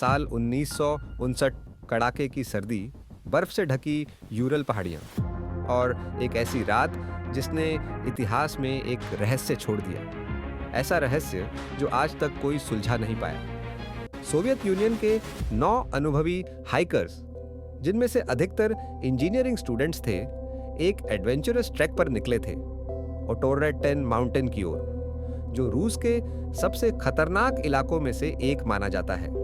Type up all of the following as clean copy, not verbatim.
साल 1959, कड़ाके की सर्दी, बर्फ से ढकी यूरल पहाड़ियाँ और एक ऐसी रात जिसने इतिहास में एक रहस्य छोड़ दिया। ऐसा रहस्य जो आज तक कोई सुलझा नहीं पाया। सोवियत यूनियन के 9 अनुभवी हाइकर्स, जिनमें से अधिकतर इंजीनियरिंग स्टूडेंट्स थे, एक एडवेंचरस ट्रैक पर निकले थे ओटोरेटेन माउंटेन की ओर, जो रूस के सबसे खतरनाक इलाकों में से एक माना जाता है।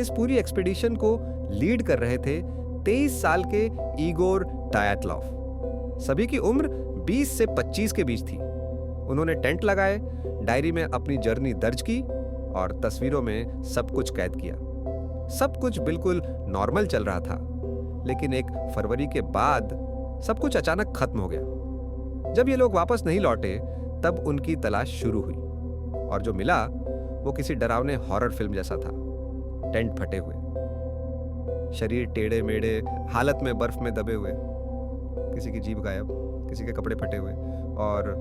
इस पूरी एक्सपीडिशन को लीड कर रहे थे 23 साल के इगोर डायाटलॉव। सभी की उम्र 20 से 25 के बीच थी। उन्होंने टेंट लगाए, डायरी में अपनी जर्नी दर्ज की और तस्वीरों में सब कुछ कैद किया। सब कुछ बिल्कुल नॉर्मल चल रहा था, लेकिन 1 फरवरी के बाद सब कुछ अचानक खत्म हो गया। जब ये लोग वापस नहीं लौटे, तब उनकी तलाश शुरू हुई और जो मिला वो किसी डरावने हॉरर फिल्म जैसा था। टेंट फटे हुए, शरीर टेढ़े मेढ़े हालत में बर्फ में दबे हुए, किसी की जीभ गायब, किसी के कपड़े फटे हुए और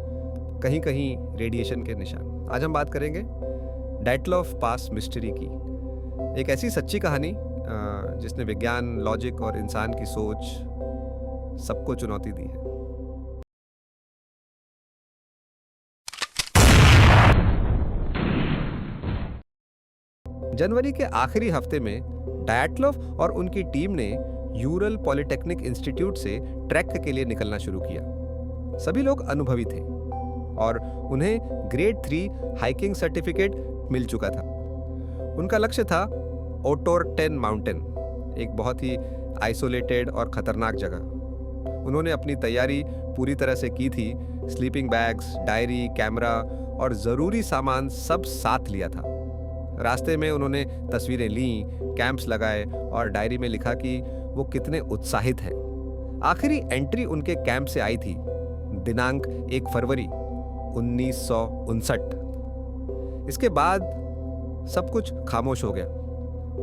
कहीं कहीं रेडिएशन के निशान। आज हम बात करेंगे डायटलॉव पास मिस्ट्री की, एक ऐसी सच्ची कहानी जिसने विज्ञान, लॉजिक और इंसान की सोच सबको चुनौती दी है। जनवरी के आखिरी हफ्ते में डायटलॉव और उनकी टीम ने यूरल पॉलिटेक्निक इंस्टीट्यूट से ट्रैक के लिए निकलना शुरू किया। सभी लोग अनुभवी थे और उन्हें ग्रेड 3 हाइकिंग सर्टिफिकेट मिल चुका था। उनका लक्ष्य था ओटोरेटेन माउंटेन, एक बहुत ही आइसोलेटेड और खतरनाक जगह। उन्होंने अपनी तैयारी पूरी तरह से की थी। स्लीपिंग बैग्स, डायरी, कैमरा और ज़रूरी सामान सब साथ लिया था। रास्ते में उन्होंने तस्वीरें लीं, कैंप्स लगाए और डायरी में लिखा कि वो कितने उत्साहित हैं। आखिरी एंट्री उनके कैंप से आई थी दिनांक 1 फरवरी 1959। इसके बाद सब कुछ खामोश हो गया।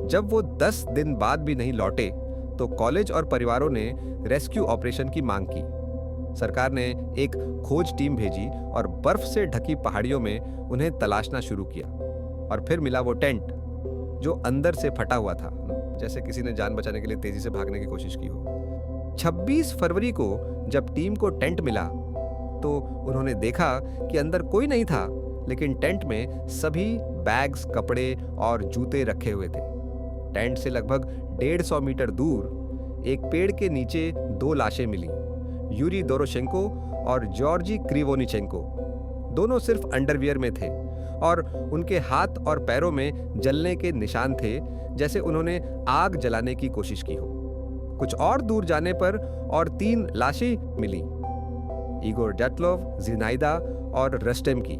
जब वो 10 दिन बाद भी नहीं लौटे, तो कॉलेज और परिवारों ने रेस्क्यू ऑपरेशन की मांग की। सरकार ने एक खोज टीम भेजी और बर्फ से ढकी पहाड़ियों में उन्हें तलाशना शुरू किया। और फिर मिला वो टेंट जो अंदर से फटा हुआ था, जैसे किसी ने जान बचाने के लिए तेजी से भागने की कोशिश की हो। 26 फरवरी को जब टीम को टेंट मिला, तो उन्होंने देखा कि अंदर कोई नहीं था, लेकिन टेंट में सभी बैग्स, कपड़े और जूते रखे हुए थे। टेंट से लगभग 150 मीटर दूर एक पेड़ के नीचे 2 लाशें मिली, यूरी दोरोशेंको और जॉर्जी क्रिवोनिचेंको। दोनों सिर्फ अंडरवियर में थे और उनके हाथ और पैरों में जलने के निशान थे, जैसे उन्होंने आग जलाने की कोशिश की हो। कुछ और दूर जाने पर और 3 लाशें मिली, इगोर डायटलॉव, जिनाइदा और रस्टेम की।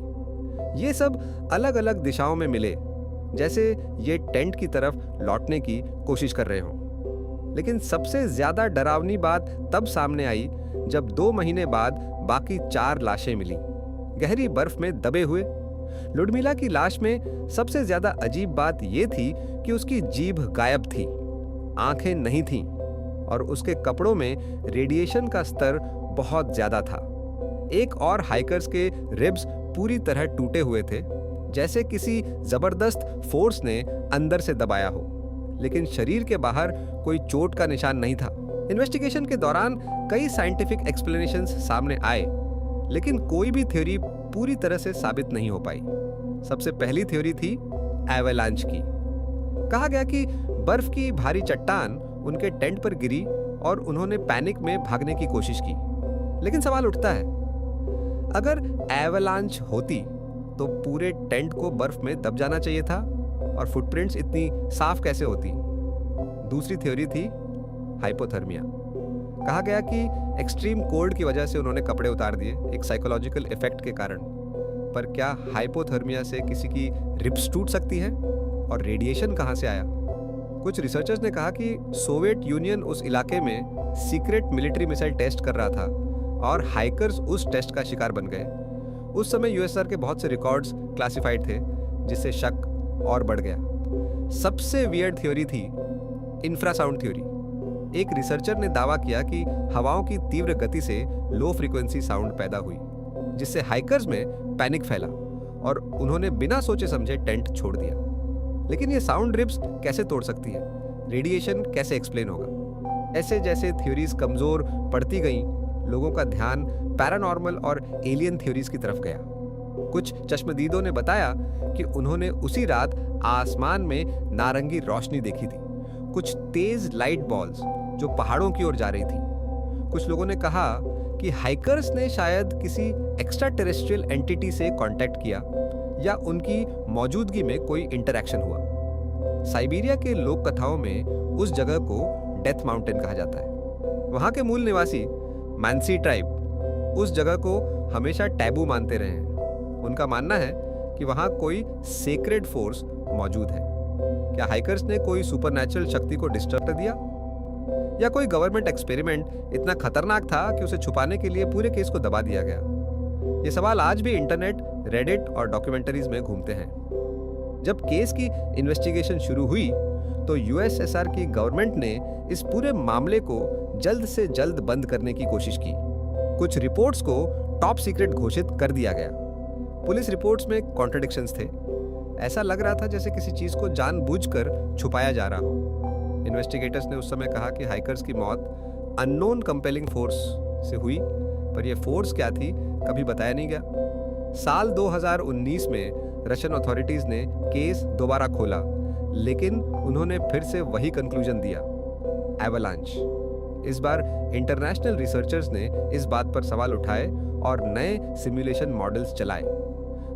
ये सब अलग अलग दिशाओं में मिले, जैसे ये टेंट की तरफ लौटने की कोशिश कर रहे हों। लेकिन सबसे ज्यादा डरावनी बात तब सामने आई जब 2 महीने बाद बाकी 4 लाशें मिली, गहरी बर्फ में दबे हुए। लुडमिला की लाश में सबसे ज्यादा अजीब बात यह थी कि उसकी जीभ गायब थी, आंखें नहीं थीं और उसके कपड़ों में रेडिएशन का स्तर बहुत ज्यादा था। एक और हाइकर्स के रिब्स पूरी तरह टूटे हुए थे, जैसे किसी जबरदस्त फोर्स ने अंदर से दबाया हो, लेकिन शरीर के बाहर कोई चोट का निशान नहीं था। इन्वेस्टिगेशन के दौरान कई साइंटिफिक एक्सप्लेनेशंस सामने आए, लेकिन कोई भी थ्योरी पूरी तरह से साबित नहीं हो पाई। सबसे पहली थ्योरी थी एवलांच की। कहा गया कि बर्फ की भारी चट्टान उनके टेंट पर गिरी और उन्होंने पैनिक में भागने की कोशिश की। लेकिन सवाल उठता है, अगर एवलांच होती तो पूरे टेंट को बर्फ में दब जाना चाहिए था और फुटप्रिंट्स इतनी साफ कैसे होती। दूसरी थ्योरी थी हाइपोथर्मिया। कहा गया कि एक्सट्रीम कोल्ड की वजह से उन्होंने कपड़े उतार दिए, एक साइकोलॉजिकल इफेक्ट के कारण। पर क्या हाइपोथर्मिया से किसी की रिब्स टूट सकती है और रेडिएशन कहां से आया? कुछ रिसर्चर्स ने कहा कि सोवियत यूनियन उस इलाके में सीक्रेट मिलिट्री मिसाइल टेस्ट कर रहा था और हाइकर्स उस टेस्ट का शिकार बन गए। उस समय यूएसआर के बहुत से रिकॉर्ड्स क्लासिफाइड थे, जिससे शक और बढ़ गया। सबसे वियर्ड थ्योरी थी इंफ्रासाउंड थ्योरी। एक रिसर्चर ने दावा किया कि हवाओं की तीव्र गति से लो फ्रीक्वेंसी साउंड पैदा हुई, जिससे हाइकर्स में पैनिक फैला और उन्होंने बिना सोचे समझे टेंट छोड़ दिया। लेकिन ये साउंड ड्रिप्स कैसे तोड़ सकती है? रेडिएशन कैसे एक्सप्लेन होगा? ऐसे जैसे थ्योरीज कमजोर पड़ती गईं, लोगों का ध्यान पैरानॉर्मल और एलियन थ्योरीज की तरफ गया। कुछ चश्मदीदों ने बताया कि उन्होंने उसी रात आसमान में नारंगी रोशनी देखी थी, कुछ तेज लाइट बॉल्स जो पहाड़ों की ओर जा रही थी। कुछ लोगों ने कहा कि हाइकर्स ने शायद किसी एक्स्ट्रा टेरेस्ट्रियल एंटिटी से कांटेक्ट किया या उनकी मौजूदगी में कोई इंटरैक्शन हुआ। साइबेरिया के लोक कथाओं में उस जगह को डेथ माउंटेन कहा जाता है। वहां के मूल निवासी मानसी ट्राइब उस जगह को हमेशा टैबू मानते रहे हैं। उनका मानना है कि वहां कोई सेक्रेड फोर्स मौजूद है। क्या हाइकर्स ने कोई सुपरनैचुरल शक्ति को डिस्टर्ब कर दिया, या कोई गवर्नमेंट एक्सपेरिमेंट इतना खतरनाक था कि उसे छुपाने के लिए पूरे केस को दबा दिया गया? ये सवाल आज भी इंटरनेट, रेडिट और डॉक्यूमेंटरीज में घूमते हैं। जब केस की इन्वेस्टिगेशन शुरू हुई तो यूएसएसआर की गवर्नमेंट ने इस पूरे मामले को जल्द से जल्द बंद करने की कोशिश की। कुछ रिपोर्ट्स को टॉप सीक्रेट घोषित कर दिया गया। पुलिस रिपोर्ट्स में कॉन्ट्रडिक्शंस थे। ऐसा लग रहा था जैसे किसी चीज को जानबूझकर छुपाया जा रहा हो। इन्वेस्टिगेटर्स ने उस समय कहा कि हाइकर्स की मौत अननोन कंपेलिंग फोर्स से हुई, पर यह फोर्स क्या थी कभी बताया नहीं गया। साल 2019 में रशियन अथॉरिटीज ने केस दोबारा खोला, लेकिन उन्होंने फिर से वही कंक्लूजन दिया, एवलांच। इस बार इंटरनेशनल रिसर्चर्स ने इस बात पर सवाल उठाए और नए सिमुलेशन मॉडल्स चलाए।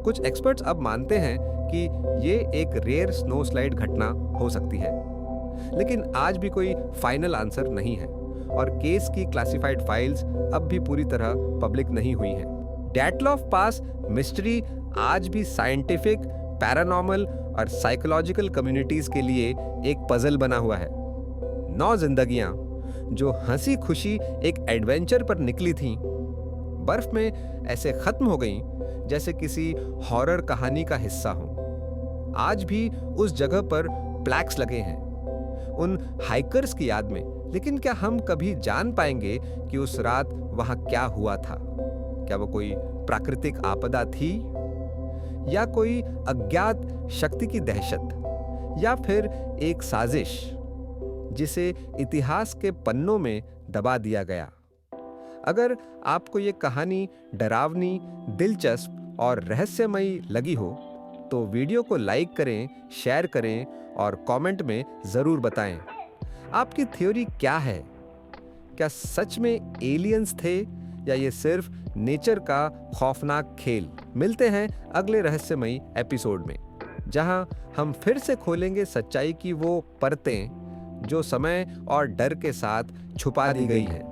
कुछ एक्सपर्ट्स अब मानते हैं कि ये एक रेयर स्नो स्लाइड घटना हो सकती है, लेकिन आज भी कोई फाइनल आंसर नहीं है और केस की क्लासिफाइड फाइल्स अब भी पूरी तरह पब्लिक नहीं हुई हैं। डैटलॉफ पास मिस्ट्री आज भी साइंटिफिक, पैरानॉर्मल और साइकोलॉजिकल कम्युनिटीज के लिए एक पजल बना हुआ है। 9 जिंदगियां जो हंसी खुशी एक एडवेंचर पर निकली थीं, बर्फ में ऐसे खत्म हो गईं जैसे किसी हॉरर कहानी का हिस्सा हो। आज भी उस जगह पर प्लैक्स लगे हैं उन हाइकर्स की याद में, लेकिन क्या हम कभी जान पाएंगे कि उस रात वहां क्या हुआ था? क्या वो कोई प्राकृतिक आपदा थी, या कोई अज्ञात शक्ति की दहशत, या फिर एक साजिश जिसे इतिहास के पन्नों में दबा दिया गया? अगर आपको ये कहानी डरावनी, दिलचस्प और रहस्यमयी लगी हो तो वीडियो को लाइक करें, शेयर करें और कमेंट में ज़रूर बताएं। आपकी थ्योरी क्या है? क्या सच में एलियंस थे या ये सिर्फ नेचर का खौफनाक खेल? मिलते हैं अगले रहस्यमयी एपिसोड में, जहां हम फिर से खोलेंगे सच्चाई की वो परतें जो समय और डर के साथ छुपा दी गई हैं।